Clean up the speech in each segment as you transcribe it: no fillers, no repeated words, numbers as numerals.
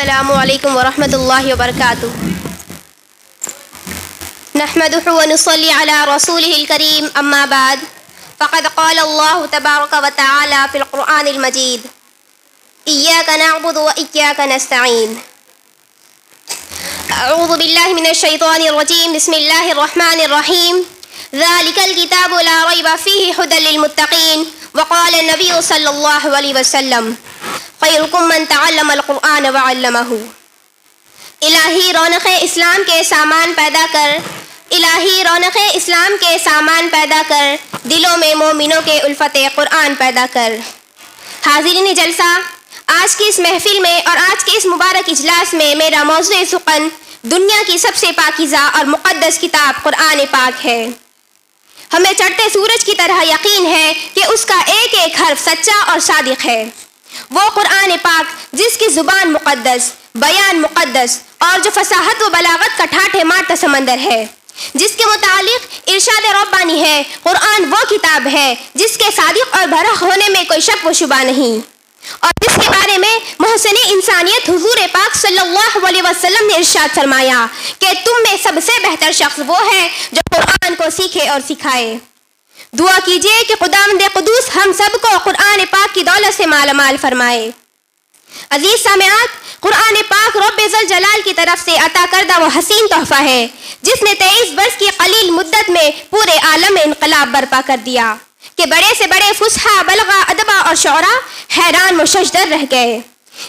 السلام علیکم ورحمۃ اللہ وبرکاتہ. نحمده ونصلي على رسوله الكريم اما بعد فقد قال الله تبارك وتعالى في القرآن المجيد إياك نعبد وإياك نستعين. أعوذ بالله من الشيطان الرجيم. بسم الله الرحمن الرحيم. ذلك الكتاب لا ريب فيه هدى للمتقين. وقال النبي صلى الله عليه وسلم خيركم من تعلم القرآن وعلمه. الہی رونق اسلام کے سامان پیدا کر، الہی رونق اسلام کے سامان پیدا کر، دلوں میں مومنوں کے الفت قرآن پیدا کر. حاضرین جلسہ، آج کی اس محفل میں اور آج کے اس مبارک اجلاس میں میرا موضوع سخن دنیا کی سب سے پاکیزہ اور مقدس کتاب قرآن پاک ہے. ہمیں چڑھتے سورج کی طرح یقین ہے کہ اس کا ایک ایک حرف سچا اور صادق ہے. وہ قرآن پاک جس کی زبان مقدس، بیان مقدس اور جو فصاحت و بلاغت کا ٹھاٹھے مارتا سمندر ہے، جس کے متعلق ارشاد ربانی ہے، قرآن وہ کتاب ہے جس کے صادق اور برحق ہونے میں کوئی شک و شبہ نہیں، اور جس کے بارے میں محسن انسانیت حضور پاک صلی اللہ علیہ وسلم نے ارشاد فرمایا کہ تم میں سب سے بہتر شخص وہ ہے جو قرآن کو سیکھے اور سکھائے. دعا کیجئے کہ خداوند قدوس ہم سب کو قرآن پاک کی دولت سے مالا مال فرمائے. عزیز سامعات، قرآن پاک رب ذوالجلال کی طرف سے عطا کردہ وہ حسین تحفہ ہے جس نے 23 برس کی قلیل مدت میں پورے عالم میں انقلاب برپا کر دیا کہ بڑے سے بڑے فصحا، بلغا، ادبا اور شعراء حیران مشجدر رہ گئے،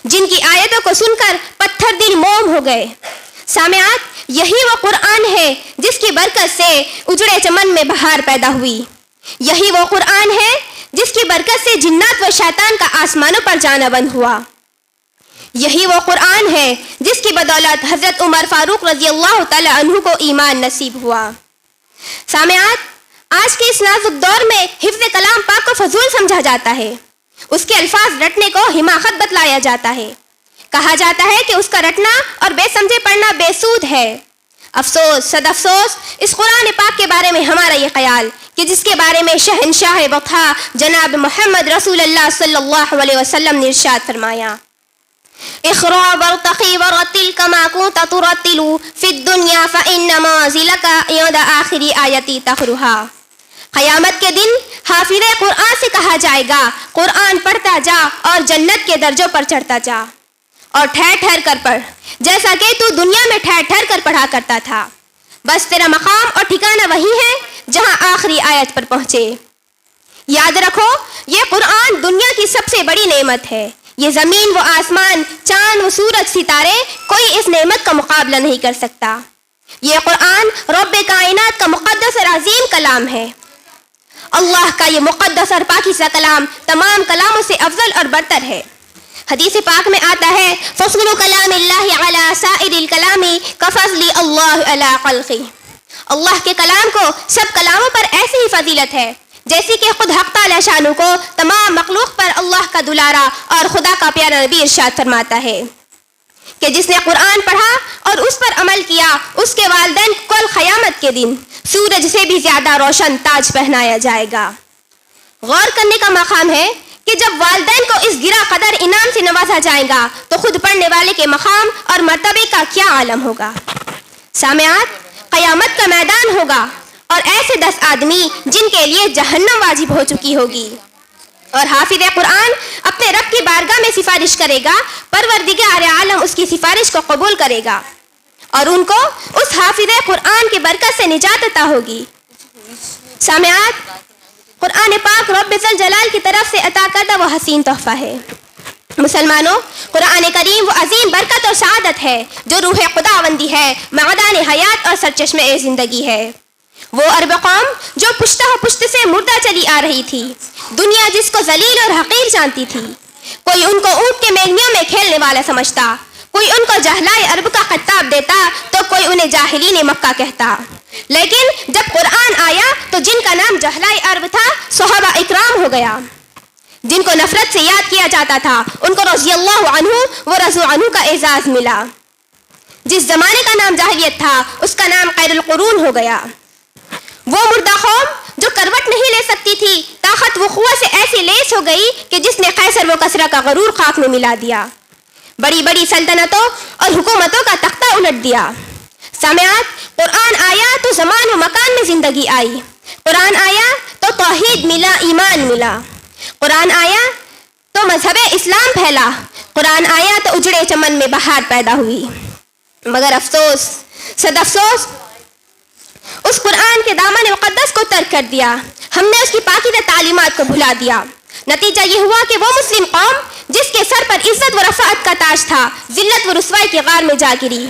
جن کی آیتوں کو سن کر پتھر دل موم ہو گئے. سامعات، یہی وہ قرآن ہے جس کی برکت سے اجڑے چمن میں بہار پیدا ہوئی. یہی وہ قرآن ہے جس کی برکت سے جنات و شیطان کا آسمانوں پر جانا بند ہوا. یہی وہ قرآن ہے جس کی بدولت حضرت عمر فاروق رضی اللہ تعالی عنہ کو ایمان نصیب ہوا. سامعات، آج کے اس نازک دور میں حفظ کلام پاک کو فضول سمجھا جاتا ہے. اس کے الفاظ رٹنے کو حماقت بتلایا جاتا ہے. کہا جاتا ہے کہ اس کا رٹنا اور بے سمجھے پڑھنا بے سود ہے. افسوس، صد افسوس اس قرآن پاک کے بارے میں ہمارا یہ خیال کہ جس کے بارے میں شہنشاہ بطحا جناب محمد رسول اللہ صلی اللہ علیہ وسلم نے ارشاد فرمایا، اقرأ وارتقي ورتل كما كنت ترتل في الدنيا فإن منازلك عند آخر آية تقرأها. قیامت کے دن حافظ قرآن سے کہا جائے گا، قرآن پڑھتا جا اور جنت کے درجوں پر چڑھتا جا، اور ٹھہر ٹھہر کر پڑھ جیسا کہ تو دنیا میں ٹھہر ٹھہر کر پڑھا کرتا تھا. بس تیرا مقام اور ٹھکانہ وہی ہے جہاں آخری آیت پر پہنچے. یاد رکھو، یہ قرآن دنیا کی سب سے بڑی نعمت ہے. یہ زمین و آسمان، چاند و سورج، ستارے کوئی اس نعمت کا مقابلہ نہیں کر سکتا. یہ قرآن رب کائنات کا مقدس اور عظیم کلام ہے. اللہ کا یہ مقدس اور پاکیزہ کلام تمام کلاموں سے افضل اور برتر ہے. حدیث پاک میں آتا ہے، فضل کلام اللہ علی سائر الکلام کفضل اللہ علی خلقہ. اللہ کے کلام کو سب کلاموں پر ایسی ہی فضیلت ہے جیسی کہ خود حق تعالی شانہ کو تمام مخلوق پر اللہ کا دلارا اور خدا کا پیارا نبی ارشاد فرماتا ہے کہ جس نے قرآن پڑھا اور اس پر عمل کیا، اس کے والدین کو کل قیامت کے دن سورج سے بھی زیادہ روشن تاج پہنایا جائے گا. غور کرنے کا مقام ہے کہ جب والدین کو اس گرا قدر انعام سے نوازا جائے گا تو خود پڑھنے والے کے مقام اور مرتبے کا کیا عالم ہوگا. سامعات، قیامت کا میدان ہوگا اور ایسے 10 آدمی جن کے لیے جہنم واجب ہو چکی ہوگی، اور حافظ قرآن اپنے رب کی بارگاہ میں سفارش کرے گا. پروردگار عالم اس کی سفارش کو قبول کرے گا اور ان کو اس حافظ قرآن کی برکت سے نجات عطا ہوگی. سامعات، قرآن پاک رب ذوالجلال کی طرف سے عطا کردہ وہ حسین تحفہ ہے. مسلمانوں، قرآن کریم وہ عظیم برکت اور سعادت ہے جو روح خداوندی ہے، معدن حیات اور سرچشمہ زندگی ہے. وہ عرب قوم جو پشتہ پشت سے مردہ چلی آ رہی تھی، دنیا جس کو ذلیل اور حقیر جانتی تھی، کوئی ان کو اونٹ کے میگنیوں میں کھیلنے والا سمجھتا، کوئی ان کو جہلائے عرب کا خطاب دیتا تو کوئی انہیں جاہلین مکہ کہتا. لیکن جب قرآن آیا تو جن کا نام جہلائے عرب تھا صحابہ اکرام ہو گیا. جن کو نفرت سے یاد کیا جاتا تھا ان کو رضی اللہ عنہ و رضوا عنہ کا اعزاز ملا. جس زمانے کا نام جاہلیت تھا اس کا نام خیر القرون ہو گیا. وہ مردہ قوم جو کروٹ نہیں لے سکتی تھی، طاقت و قوت سے ایسی لیس ہو گئی کہ جس نے قیصر و کسریٰ کا غرور خاک میں ملا دیا. بڑی بڑی سلطنتوں اور حکومتوں کا تختہ الٹ دیا۔ سامعات، قرآن آیا تو زمان و مکان میں زندگی آئی، قرآن آیا تو توحید ملا، ایمان ملا، قرآن آیا تو مذہب اسلام پھیلا، قرآن آیا تو اجڑے چمن میں بہار پیدا ہوئی۔ مگر افسوس، صد افسوس، اس قرآن کے دامن مقدس کو ترک کر دیا، ہم نے اس کی پاکیزہ تعلیمات کو بھلا دیا۔ نتیجہ یہ ہوا کہ وہ مسلم قوم جس کے سر پر عزت و رفعت کا تاج تھا، ذلت و رسوائی کے غار میں جا گری۔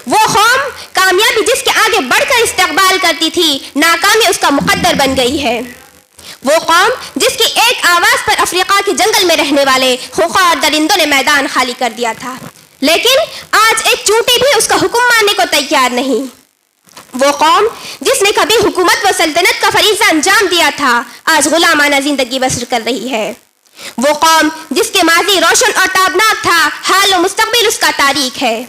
وہ قوم کامیابی جس کے آگے بڑھ کر استقبال کرتی تھی، ناکامی اس کا مقدر بن گئی ہے۔ وہ قوم جس کی ایک آواز پر افریقہ کے جنگل میں رہنے والے خونخوار درندوں نے میدان خالی کر دیا تھا، لیکن آج ایک چونٹی بھی اس کا حکم ماننے کو تیار نہیں۔ وہ قوم جس نے کبھی حکومت و سلطنت کا فریضہ انجام دیا تھا، آج غلامانہ زندگی بسر کر رہی ہے۔ وہ قوم جس کے ماضی روشن اور تابناک تھا، حال و مستقبل اس کا تاریک ہے۔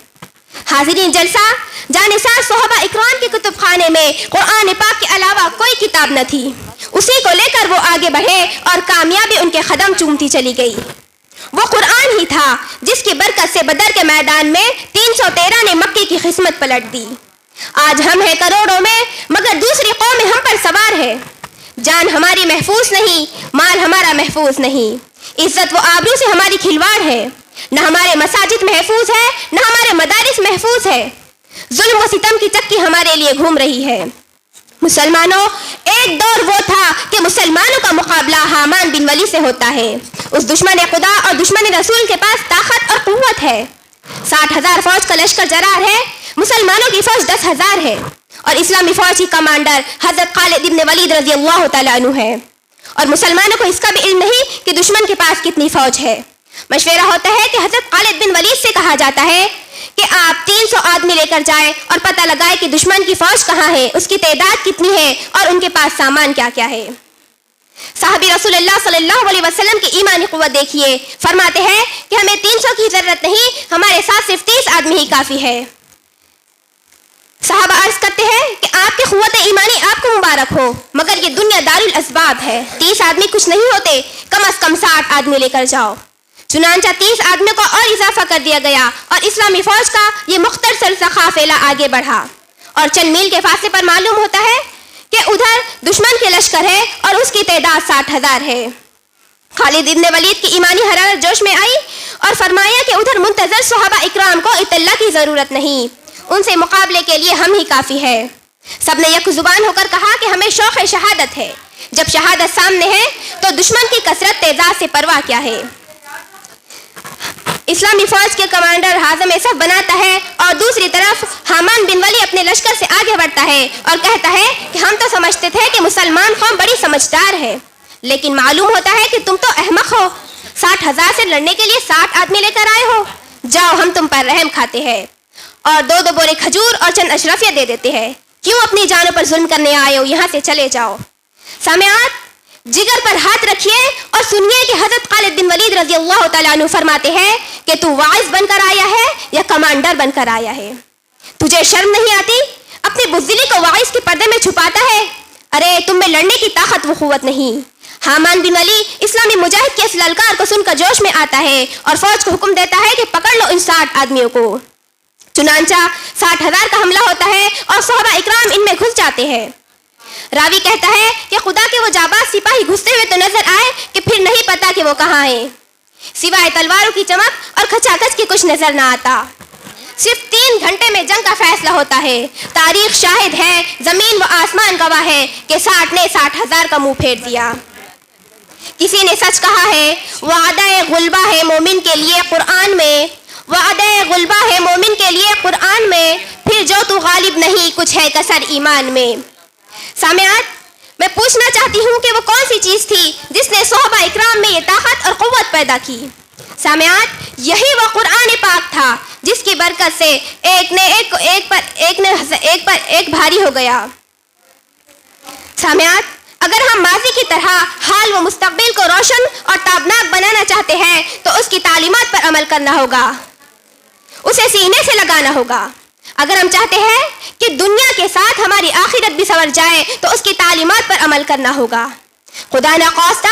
حاضرین جلسہ، جانثار صحابہ اکرام کے کتب خانے میں قرآن پاک کے علاوہ کوئی کتاب نہ تھی، اسی کو لے کر وہ آگے بڑھے اور کامیابی ان کے قدم چومتی چلی گئی۔ وہ قرآن ہی تھا جس کی برکت سے بدر کے میدان میں 313 نے مکے کی قسمت پلٹ دی۔ آج ہم ہیں کروڑوں میں، مگر دوسری قومیں ہم پر سوار ہے۔ جان ہماری محفوظ نہیں، مال ہمارا محفوظ نہیں، عزت و آبرو سے ہماری کھلواڑ ہے، نہ ہمارے مساجد محفوظ ہے، نہ ہمارے مدارس محفوظ ہے، ظلم و ستم کی چکی ہمارے لیے گھوم رہی ہے۔ مسلمانوں، ایک دور وہ تھا کہ مسلمانوں کا مقابلہ حامان بن ولی سے ہوتا ہے۔ اس دشمن خدا اور دشمن رسول کے پاس طاقت اور قوت ہے۔ 60,000 فوج کا لشکر جرار ہے، مسلمانوں کی فوج 10,000 ہے، اور اسلامی فوج کی کمانڈر حضرت خالد ابن ولید رضی اللہ تعالیٰ عنہ ہے، اور مسلمانوں کو اس کا بھی علم نہیں کہ دشمن کے پاس کتنی فوج ہے۔ مشورہ ہوتا ہے کہ حضرت خالد بن ولید سے کہا جاتا ہے کہ آپ 300 آدمی لے کر جائیں اور پتہ لگائے کہ دشمن کی فوج کہاں ہے، اس کی تعداد کتنی ہے اور ان کے پاس سامان کیا کیا ہے۔ صحابی رسول اللہ صلی اللہ علیہ وسلم کی ایمانی قوت دیکھیے، فرماتے ہیں کہ ہمیں 300 کی ضرورت نہیں، ہمارے ساتھ صرف 30 آدمی ہی کافی ہے۔ صحابہ عرض کرتے ہیں کہ آپ کی قوت ایمانی آپ کو مبارک ہو، مگر یہ دنیا دار الاسباب ہے، 30 آدمی کچھ نہیں ہوتے، کم از کم 60 آدمی لے کر جاؤ۔ چنانچہ 30 آدمیوں کو اور اضافہ کر دیا گیا، اور اسلامی فوج کا یہ مختصر سا قافلہ آگے بڑھا، اور چند میل کے فاصلے پر معلوم ہوتا ہے کہ ادھر دشمن کے لشکر ہے اور اس کی تعداد 60,000 ہے۔ خالد ابن ولید کی ایمانی حرارت جوش میں آئی اور فرمایا کہ ادھر منتظر صحابہ اکرام کو اطلاع کی ضرورت نہیں، ان سے مقابلے کے لیے ہم ہی کافی ہے۔ سب نے یک زبان ہو کر کہا کہ ہمیں شوق شہادت ہے، جب شہادت سامنے ہے تو دشمن کی کثرت تعداد سے پرواہ کیا ہے۔ اسلامی فوج کے کمانڈر حازم صف بناتا ہے، اور دوسری طرف حامان بن ولی اپنے لشکر سے آگے بڑھتا ہے اور کہتا ہے کہ ہم تو سمجھتے تھے کہ مسلمان قوم بڑی سمجھدار ہے، لیکن معلوم ہوتا ہے کہ تم تو احمق ہو، 60,000 سے لڑنے کے لیے 60 آدمی لے کر آئے ہو، جاؤ ہم تم پر رحم کھاتے ہیں، اور 2 بورے کھجور اور چند اشرفیہ دے دیتے ہیں، کیوں اپنی جانوں پر ظلم کرنے آئے ہو، یہاں سے چلے جاؤ۔ سامعات، جگر پر ہاتھ رکھیے اور سنیے کہ حضرت خالد بن ولید رضی اللہ تعالیٰ عنہ فرماتے ہیں کہ تو واعظ بن کر آیا ہے یا کمانڈر بن کر آیا ہے؟ تجھے شرم نہیں آتی؟ اپنی بزدلی کو واعظ کے پردے میں چھپاتا ہے۔ ارے تم میں لڑنے کی طاقت و قوت نہیں۔ حامان بن ولی اسلامی مجاہد کے اس للکار کو سن کر جوش میں آتا ہے اور فوج کو حکم دیتا ہے کہ پکڑ لو ان 60 آدمیوں کو۔ چنانچہ 60,000 کا حملہ ہوتا ہے اور صحابہ اکرام ان میں گھس جاتے ہیں۔ راوی کہتا ہے کہ خدا کے وہ جاباز سپاہی گھستے ہوئے تو نظر آئے کہ پھر نہیں پتا کہ وہ کہاں ہیں، سوائے تلواروں کی چمک اور کھچاکچ کی کچھ نظر نہ آتا۔ صرف 3 گھنٹے میں جنگ کا فیصلہ ہوتا ہے۔ تاریخ شاہد ہے، زمین و آسمان گواہ ہے کہ 60 نے 60,000 کا منہ پھیر دیا۔ کسی نے سچ کہا ہے، وعدہ غلبہ ہے مومن کے لیے قرآن میں، وعدہ غلبہ ہے مومن کے لیے قرآن میں، پھر جو تو غالب نہیں کچھ ہے کسر ایمان میں۔ سامعات، میں پوچھنا چاہتی ہوں کہ وہ کون سی چیز تھی جس نے صحابہ اکرام میں یہ طاقت اور قوت پیدا کی؟ سامعات، یہی وہ قرآن پاک تھا جس کی برکت سے ایک پر ایک بھاری ہو گیا۔ سامعات، اگر ہم ماضی کی طرح حال و مستقبل کو روشن اور تابناک بنانا چاہتے ہیں تو اس کی تعلیمات پر عمل کرنا ہوگا، اسے سینے سے لگانا ہوگا۔ اگر ہم چاہتے ہیں کہ دنیا کے ساتھ ہماری آخرت بھی سنور جائے تو اس کی تعلیمات پر عمل کرنا ہوگا۔ خدا نخواستہ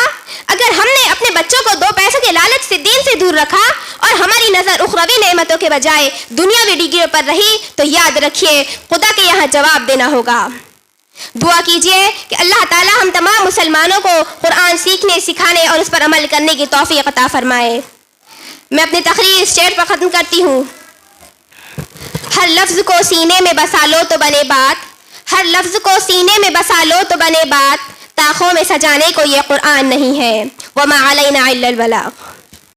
اگر ہم نے اپنے بچوں کو 2 پیسوں کے لالچ سے دین سے دور رکھا اور ہماری نظر اخروی نعمتوں کے بجائے دنیاوی ڈگریوں پر رہی تو یاد رکھیے خدا کے یہاں جواب دینا ہوگا۔ دعا کیجئے کہ اللہ تعالی ہم تمام مسلمانوں کو قرآن سیکھنے، سکھانے اور اس پر عمل کرنے کی توفیق عطا فرمائے۔ میں اپنی تقریر اس شعر پر ختم کرتی ہوں۔ ہر لفظ کو سینے میں بسا لو تو بنے بات، ہر لفظ کو سینے میں بسا لو تو بنے بات، تاخوں میں سجانے کو یہ قرآن نہیں ہے، وما علینا الا البلاغ۔